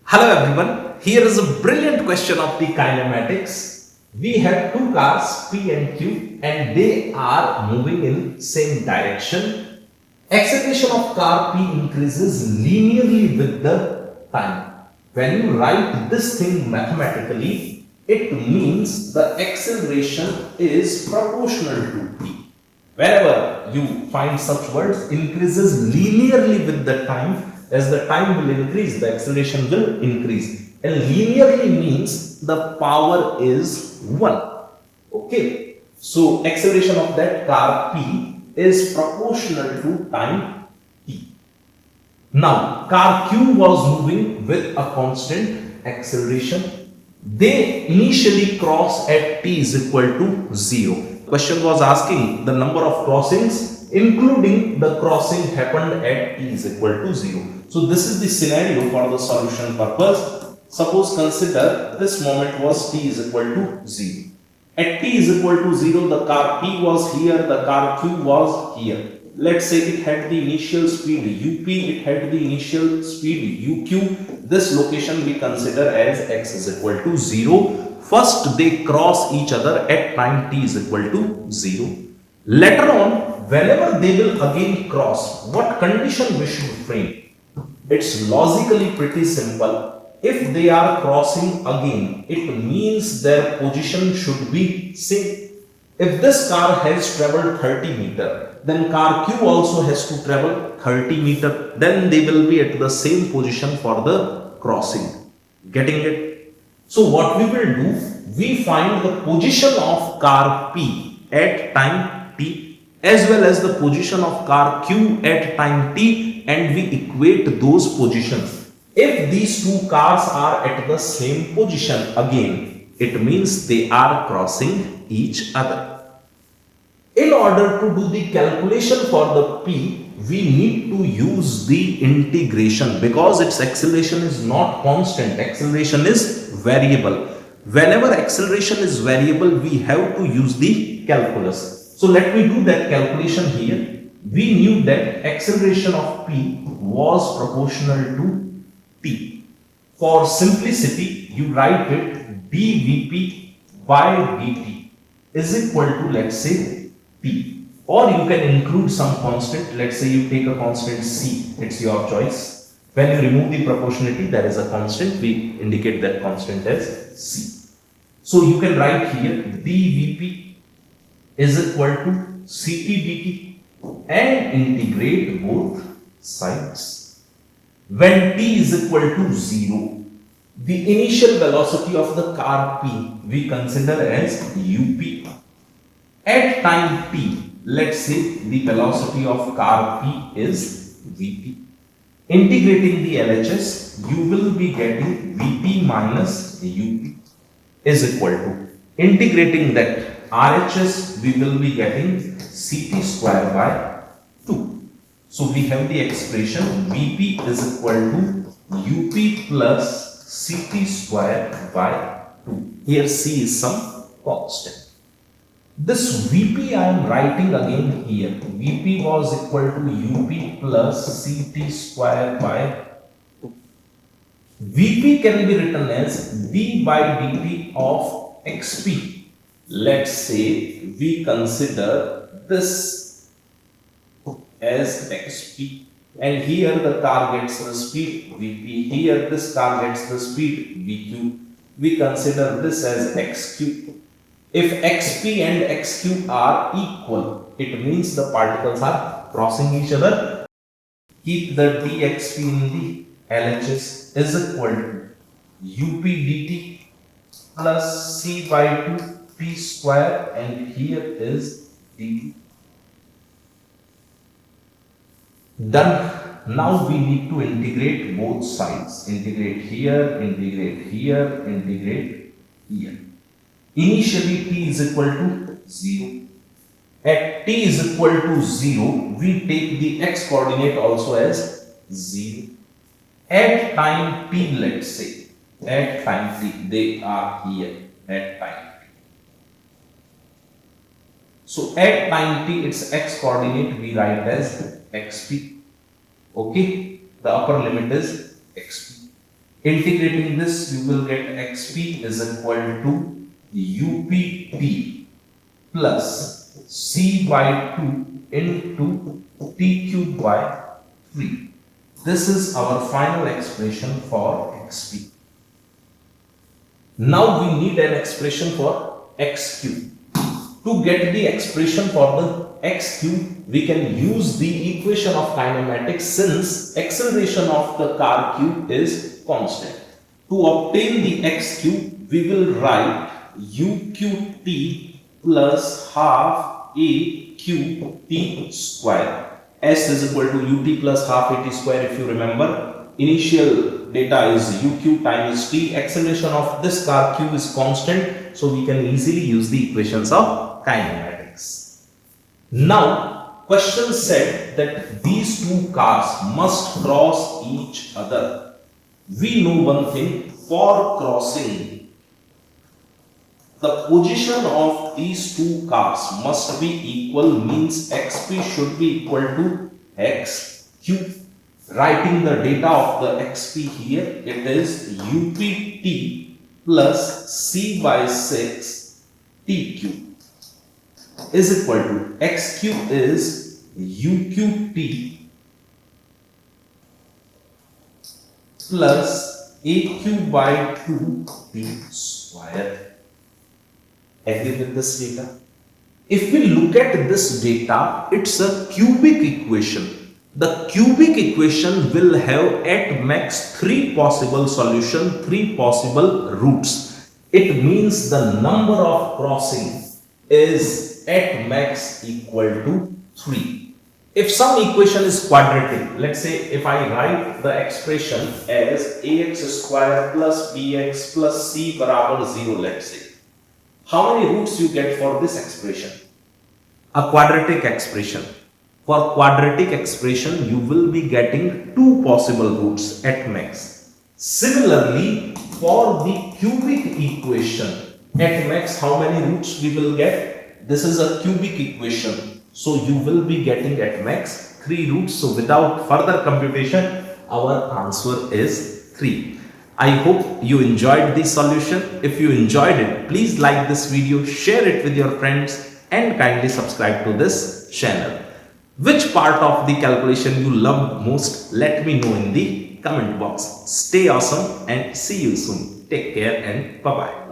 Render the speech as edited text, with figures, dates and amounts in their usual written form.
Hello everyone, here is a brilliant question of the kinematics. We have two cars P and Q and they are moving in same direction. Acceleration of car P increases linearly with the time. When you write this thing mathematically, it means the acceleration is proportional to P. Wherever you find such words, increases linearly with the time. As the time will increase, the acceleration will increase. And linearly means the power is 1. Okay. So acceleration of that car P is proportional to time T. Now, car Q was moving with a constant acceleration. They initially cross at t is equal to 0. Question was asking the number of crossings, including the crossing happened at t is equal to 0. So, this is the scenario for the solution purpose. Suppose consider this moment was t is equal to 0. At t is equal to 0, the car P was here, the car Q was here. Let's say it had the initial speed up, it had the initial speed uq. This location we consider as x is equal to 0. First, they cross each other at time t is equal to 0. Later on, whenever they will again cross, what condition we should frame? It's logically pretty simple. If they are crossing again, it means their position should be same. If this car has traveled 30 meter, then car Q also has to travel 30 meter. Then they will be at the same position for the crossing. Getting it? So what we will do, we find the position of car P at time t as well as the position of car Q at time t, and we equate those positions. If these two cars are at the same position again, it means they are crossing each other. In order to do the calculation for the P, we need to use the integration because its acceleration is not constant, acceleration is variable. Whenever acceleration is variable, we have to use the calculus. So let me do that calculation here. We knew that acceleration of P was proportional to T. For simplicity, you write it dVp by dt is equal to, let's say, P. Or you can include some constant. Let's say you take a constant C. It's your choice. When you remove the proportionality, there is a constant. We indicate that constant as C. So you can write here dVp is equal to Ct dt and integrate both sides. When t is equal to 0, the initial velocity of the car P we consider as up. At time t, let's say the velocity of car P is Vp. Integrating the LHS, you will be getting Vp minus up is equal to, integrating that RHS, we will be getting Ct square by 2. So we have the expression Vp is equal to up plus Ct square by 2. Here C is some constant. This Vp I am writing again here. Vp was equal to up plus Ct square by 2. Vp can be written as d by dt of xp. Let's say we consider this as xp, and here the car gets the speed Vp, here this car gets the speed Vq. We consider this as xq. If xp and xq are equal, it means the particles are crossing each other. Keep the dxp in the LHS is equal to up dt plus c by 2 p square, and here is dt. Done. Now we need to integrate both sides. Integrate here, integrate here, integrate here. Initially t is equal to 0. At t is equal to 0, we take the x coordinate also as 0. At time t, let's say, at time t, they are here at time t. So at time t, its x coordinate we write as xp. Okay, the upper limit is xp. Integrating this, you will get xp is equal to UPT plus C by 2 into T cube by 3. This is our final expression for xp. Now we need an expression for x cube. To get the expression for the x cube, we can use the equation of kinematics since acceleration of the car cube is constant. To obtain the x cube, we will write uqt plus half a cube t square. S is equal to ut plus half a t square. If you remember, initial data is uq times t. Acceleration of this car cube is constant, so we can easily use the equations of kinematics. Now, question said that these two cars must cross each other. We know one thing, for crossing, the position of these two cars must be equal, means xp should be equal to x cube. Writing the data of the xp here, it is upt plus c by 6 t cube is equal to x cube is uqt plus a cube by 2 t square. Agree with this data? If we look at this data, it's a cubic equation. The cubic equation will have at max 3 possible solutions, 3 possible routes. It means the number of crossing is at max equal to 3. If some equation is quadratic, let's say if I write the expression as ax square plus bx plus c barabar 0, let's say, how many roots you get for this expression? A quadratic expression. For quadratic expression, you will be getting 2 possible roots at max. Similarly, for the cubic equation, at max how many roots we will get? This is a cubic equation. So you will be getting at max 3 roots. So without further computation, our answer is 3. I hope you enjoyed the solution. If you enjoyed it, please like this video, share it with your friends and kindly subscribe to this channel. Which part of the calculation you loved most? Let me know in the comment box. Stay awesome and see you soon. Take care and bye-bye.